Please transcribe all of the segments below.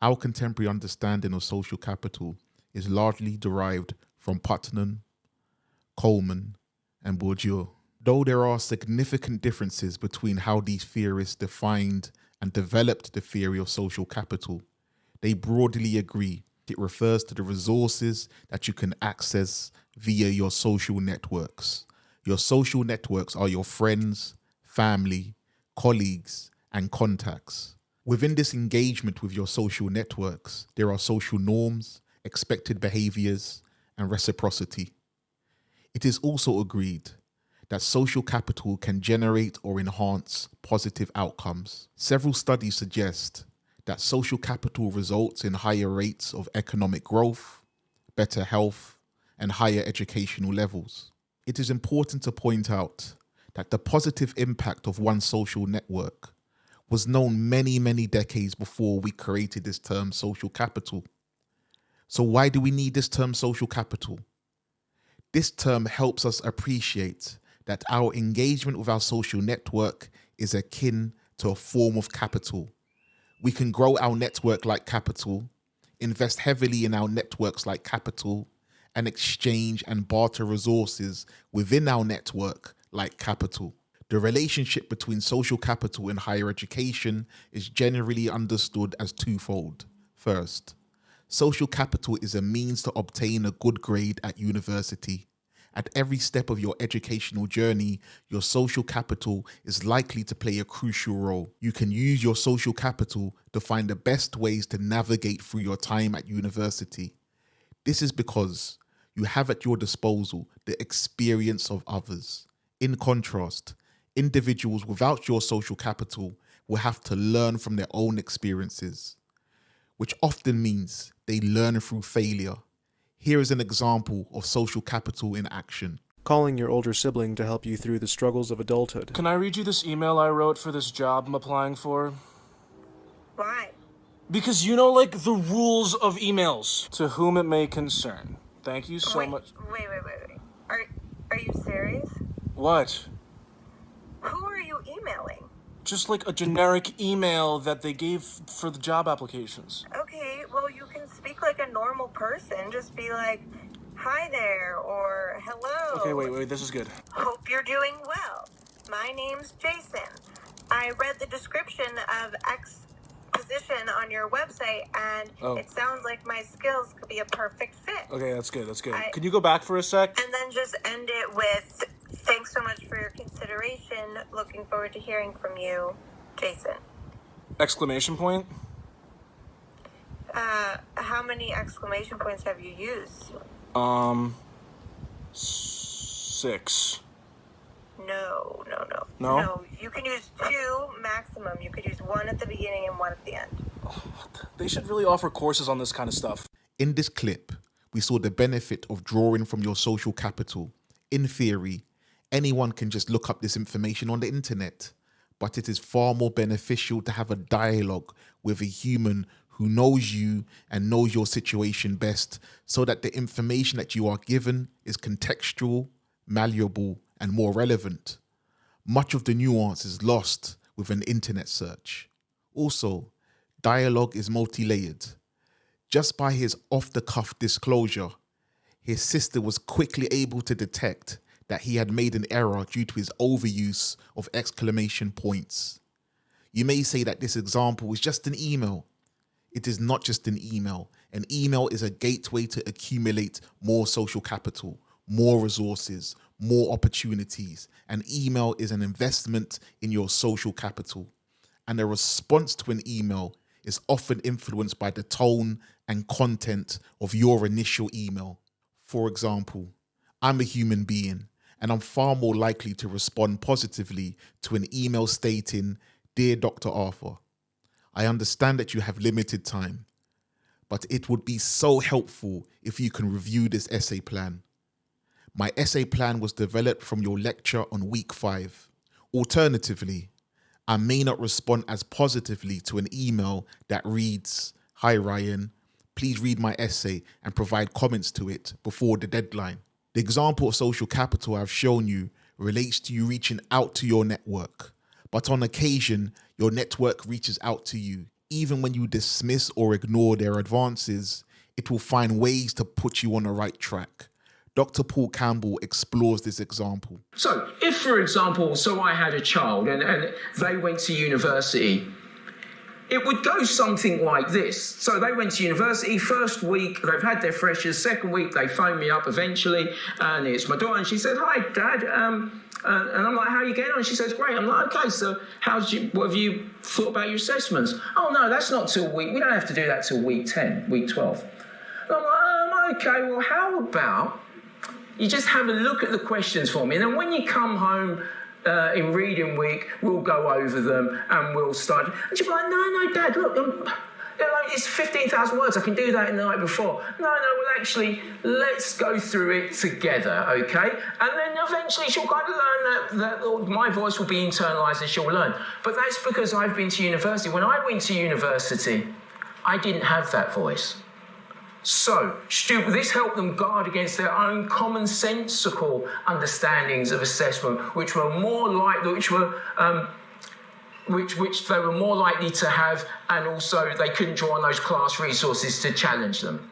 Our contemporary understanding of social capital is largely derived from Putnam, Coleman, and Bourdieu. Though there are significant differences between how these theorists defined and developed the theory of social capital, they broadly agree it refers to the resources that you can access via your social networks. Your social networks are your friends, family, colleagues, and contacts. Within this engagement with your social networks, there are social norms, expected behaviors, and reciprocity. It is also agreed that social capital can generate or enhance positive outcomes. Several studies suggest that social capital results in higher rates of economic growth, better health, and higher educational levels. It is important to point out that the positive impact of one social network was known many, many decades before we created this term social capital. So why do we need this term social capital? This term helps us appreciate that our engagement with our social network is akin to a form of capital. We can grow our network like capital, invest heavily in our networks like capital, and exchange and barter resources within our network like capital. The relationship between social capital and higher education is generally understood as twofold. First, social capital is a means to obtain a good grade at university. At every step of your educational journey, your social capital is likely to play a crucial role. You can use your social capital to find the best ways to navigate through your time at university. This is because you have at your disposal the experience of others. In contrast, individuals without your social capital will have to learn from their own experiences, which often means they learn through failure. Here is an example of social capital in action. Calling your older sibling to help you through the struggles of adulthood. Can I read you this email I wrote for this job I'm applying for? Why? Because you know, like, the rules of emails. To whom it may concern. Thank you so much. Wait. Are you serious? What? Who are you emailing? Just like a generic email that they gave for the job applications. Okay, well, you can speak like a normal person. Just be like, hi there, or hello. Okay, wait, this is good. Hope you're doing well. My name's Jason. I read the description of X position on your website, and it sounds like my skills could be a perfect fit. Okay, that's good. Can you go back for a sec? And then just end it with, thanks so much for your consideration. Looking forward to hearing from you, Jason. Exclamation point? How many exclamation points have you used? 6. No. No? You can use 2 maximum. You could use 1 at the beginning and 1 at the end. They should really offer courses on this kind of stuff. In this clip, we saw the benefit of drawing from your social capital. In theory, anyone can just look up this information on the internet, but it is far more beneficial to have a dialogue with a human who knows you and knows your situation best, so that the information that you are given is contextual, malleable, and more relevant. Much of the nuance is lost with an internet search. Also, dialogue is multi-layered. Just by his off-the-cuff disclosure, his sister was quickly able to detect that he had made an error due to his overuse of exclamation points. You may say that this example is just an email. It is not just an email. An email is a gateway to accumulate more social capital, more resources, more opportunities. An email is an investment in your social capital. And a response to an email is often influenced by the tone and content of your initial email. For example, I'm a human being, and I'm far more likely to respond positively to an email stating, "Dear Dr. Arthur, I understand that you have limited time, but it would be so helpful if you can review this essay plan. My essay plan was developed from your lecture on week 5. Alternatively, I may not respond as positively to an email that reads, "Hi Ryan, please read my essay and provide comments to it before the deadline." The example of social capital I've shown you relates to you reaching out to your network, but on occasion, your network reaches out to you. Even when you dismiss or ignore their advances, it will find ways to put you on the right track. Dr. Paul Campbell explores this example. So if, for example, I had a child and they went to university, it would go something like this. So they went to university, first week, they've had their freshers, second week, they phoned me up eventually, and it's my daughter, and she said, "Hi, Dad," and I'm like, "How are you getting on?" She says, "Great." I'm like, "Okay, so what have you thought about your assessments?" "Oh, no, that's not till we don't have to do that till week 10, week 12. And I'm like, "Okay, well, how about you just have a look at the questions for me, and then when you come home in reading week, we'll go over them and we'll start." And she'll be like, no, Dad, look, it's 15,000 words. I can do that in the night before. No, well, actually, let's go through it together, okay? And then eventually she'll kind of learn that my voice will be internalised and she'll learn. But that's because I've been to university. When I went to university, I didn't have that voice. So, this helped them guard against their own commonsensical understandings of assessment, which they were more likely to have, and also they couldn't draw on those class resources to challenge them.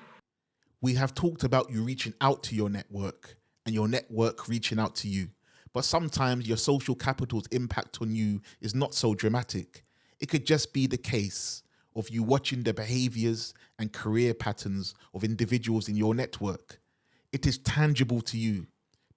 We have talked about you reaching out to your network and your network reaching out to you, but sometimes your social capital's impact on you is not so dramatic. It could just be the case of you watching the behaviors and career patterns of individuals in your network. It is tangible to you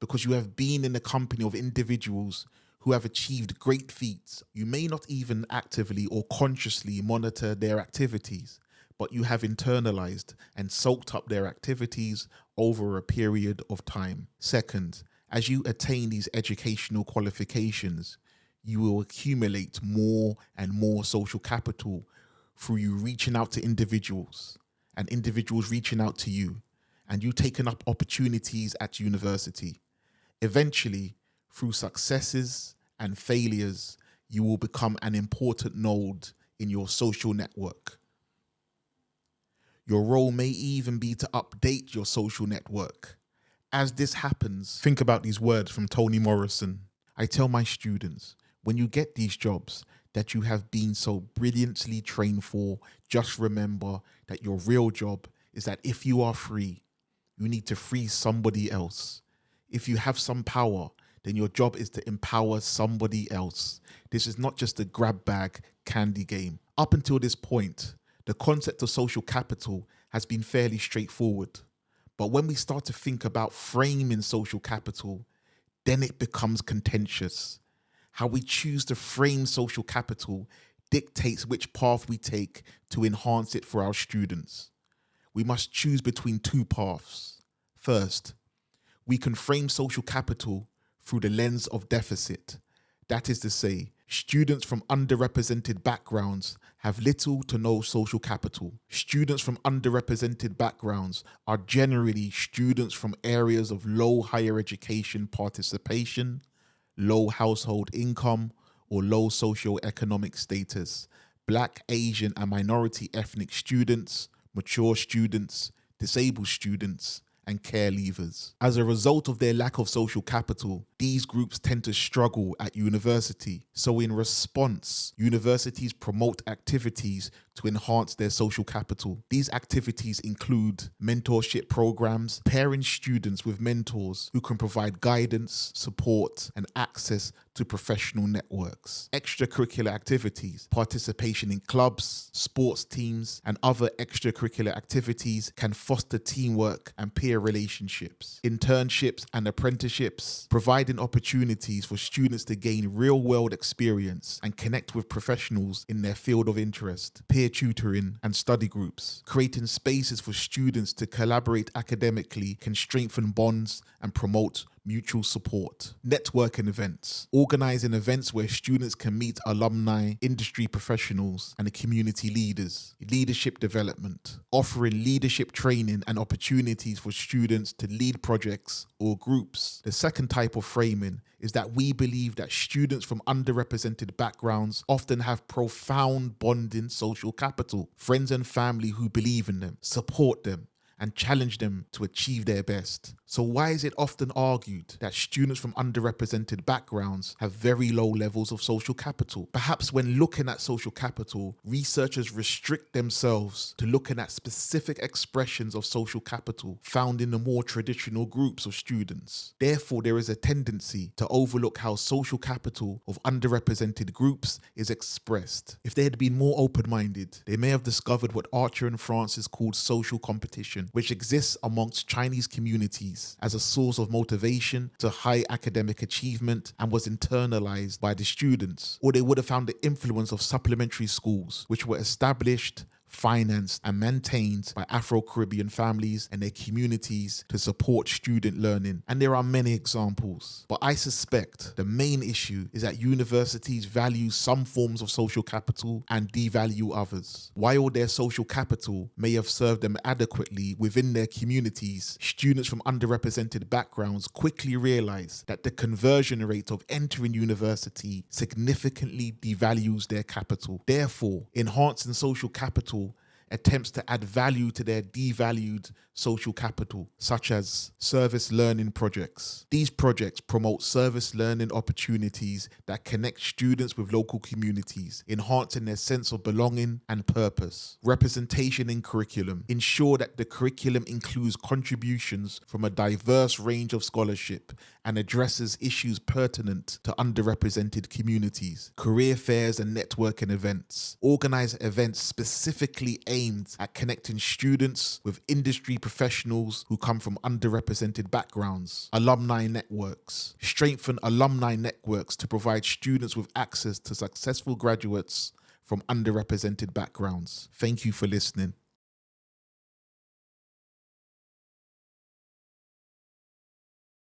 because you have been in the company of individuals who have achieved great feats. You may not even actively or consciously monitor their activities, but you have internalized and soaked up their activities over a period of time. Second, as you attain these educational qualifications, you will accumulate more and more social capital through you reaching out to individuals and individuals reaching out to you, and you taking up opportunities at university. Eventually, through successes and failures, you will become an important node in your social network. Your role may even be to update your social network. As this happens, think about these words from Toni Morrison. I tell my students, when you get these jobs that you have been so brilliantly trained for, just remember that your real job is that if you are free, you need to free somebody else. If you have some power, then your job is to empower somebody else. This is not just a grab bag candy game. Up until this point, the concept of social capital has been fairly straightforward. But when we start to think about framing social capital, then it becomes contentious. How we choose to frame social capital dictates which path we take to enhance it for our students. We must choose between two paths. First, we can frame social capital through the lens of deficit. That is to say, students from underrepresented backgrounds have little to no social capital. Students from underrepresented backgrounds are generally students from areas of low higher education participation, low household income, or low socioeconomic status. Black, Asian, and minority ethnic students, mature students, disabled students, and care leavers. As a result of their lack of social capital, these groups tend to struggle at university. So in response, universities promote activities to enhance their social capital. These activities include mentorship programs, pairing students with mentors who can provide guidance, support, and access to professional networks. Extracurricular activities, participation in clubs, sports teams, and other extracurricular activities can foster teamwork and peer relationships. Internships and apprenticeships, providing opportunities for students to gain real-world experience and connect with professionals in their field of interest. Peer tutoring and study groups, creating spaces for students to collaborate academically can strengthen bonds and promote mutual support. Networking events, organizing events where students can meet alumni, industry professionals, and community leaders. Leadership development, offering leadership training and opportunities for students to lead projects or groups. The second type of framing is that we believe that students from underrepresented backgrounds often have profound bonding social capital, friends and family who believe in them, support them, and challenge them to achieve their best. So why is it often argued that students from underrepresented backgrounds have very low levels of social capital? Perhaps when looking at social capital, researchers restrict themselves to looking at specific expressions of social capital found in the more traditional groups of students. Therefore, there is a tendency to overlook how social capital of underrepresented groups is expressed. If they had been more open-minded, they may have discovered what Archer and Francis called social competition, which exists amongst Chinese communities as a source of motivation to high academic achievement and was internalized by the students. Or they would have found the influence of supplementary schools, which were established, financed and maintained by Afro-Caribbean families and their communities to support student learning. And there are many examples. But I suspect the main issue is that universities value some forms of social capital and devalue others. While their social capital may have served them adequately within their communities, students from underrepresented backgrounds quickly realize that the conversion rate of entering university significantly devalues their capital. Therefore, enhancing social capital attempts to add value to their devalued social capital, such as service learning projects. These projects promote service learning opportunities that connect students with local communities, enhancing their sense of belonging and purpose. Representation in curriculum. Ensure that the curriculum includes contributions from a diverse range of scholarship and addresses issues pertinent to underrepresented communities. Career fairs and networking events. Organize events specifically aimed at connecting students with industry professionals who come from underrepresented backgrounds. Alumni networks. Strengthen alumni networks to provide students with access to successful graduates from underrepresented backgrounds. Thank you for listening.